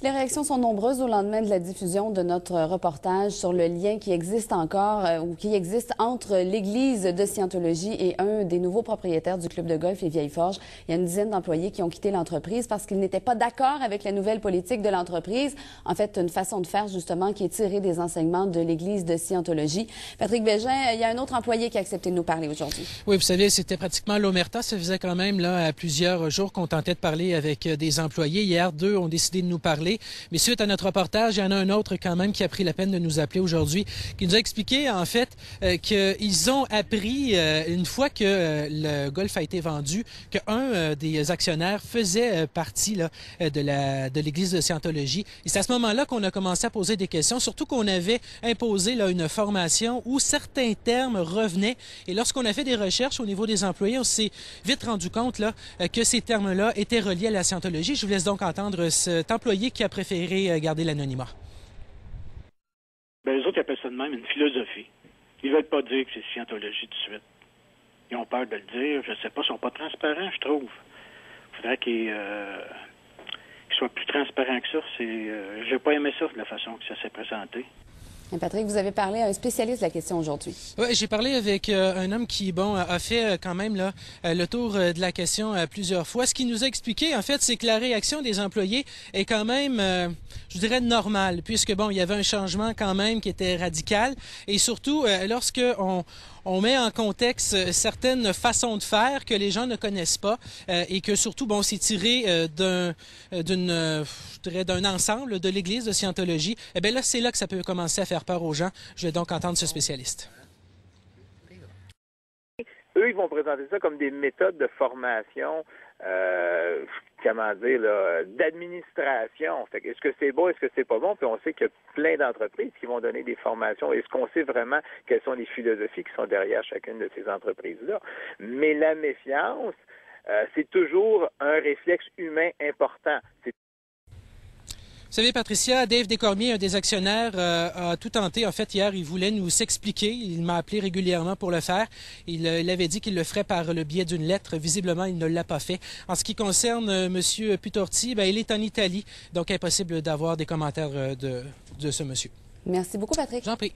Les réactions sont nombreuses au lendemain de la diffusion de notre reportage sur le lien qui existe encore ou qui existe entre l'Église de Scientologie et un des nouveaux propriétaires du club de golf Les Vieilles Forges. Il y a une dizaine d'employés qui ont quitté l'entreprise parce qu'ils n'étaient pas d'accord avec la nouvelle politique de l'entreprise. En fait, une façon de faire justement qui est tirée des enseignements de l'Église de Scientologie. Patrick Bégin, il y a un autre employé qui a accepté de nous parler aujourd'hui. Oui, vous savez, c'était pratiquement l'omerta. Ça faisait quand même là plusieurs jours qu'on tentait de parler avec des employés. Hier, 2 ont décidé de nous parler. Mais suite à notre reportage, il y en a un autre quand même qui a pris la peine de nous appeler aujourd'hui, qui nous a expliqué en fait qu'ils ont appris une fois que le golf a été vendu, qu'un des actionnaires faisait partie là, de l'Église de Scientologie. Et c'est à ce moment-là qu'on a commencé à poser des questions, surtout qu'on avait imposé là, une formation où certains termes revenaient. Et lorsqu'on a fait des recherches au niveau des employés, on s'est vite rendu compte là, que ces termes-là étaient reliés à la Scientologie. Je vous laisse donc entendre cet employé qui a préféré garder l'anonymat. Bien, les autres appellent ça de même une philosophie. Ils veulent pas dire que c'est Scientologie tout de suite. Ils ont peur de le dire. Je sais pas, ils sont pas transparents, je trouve. Il faudrait qu'ils soient plus transparents que ça. J'ai pas aimé ça, de la façon que ça s'est présenté. Et Patrick, vous avez parlé à un spécialiste de la question aujourd'hui. Oui, j'ai parlé avec un homme qui, a fait quand même là, le tour de la question plusieurs fois. Ce qu'il nous a expliqué, en fait, c'est que la réaction des employés est quand même, je dirais, normale, puisque, il y avait un changement quand même qui était radical. Et surtout, lorsque on met en contexte certaines façons de faire que les gens ne connaissent pas et que surtout, c'est tiré d'un ensemble de l'Église de Scientologie, eh bien là, c'est là que ça peut commencer à faire peur aux gens. Je vais donc entendre ce spécialiste. Eux, ils vont présenter ça comme des méthodes de formation, d'administration. Est-ce que c'est bon, est-ce que c'est pas bon? Puis on sait qu'il y a plein d'entreprises qui vont donner des formations. Est-ce qu'on sait vraiment quelles sont les philosophies qui sont derrière chacune de ces entreprises-là? Mais la méfiance, c'est toujours un réflexe humain important. Vous savez, Patricia, Dave Descormier, un des actionnaires, a tout tenté. En fait, hier, il voulait nous s'expliquer. Il m'a appelé régulièrement pour le faire. Il avait dit qu'il le ferait par le biais d'une lettre. Visiblement, il ne l'a pas fait. En ce qui concerne M. Putorti, il est en Italie, donc impossible d'avoir des commentaires de ce monsieur. Merci beaucoup, Patrick. J'en prie.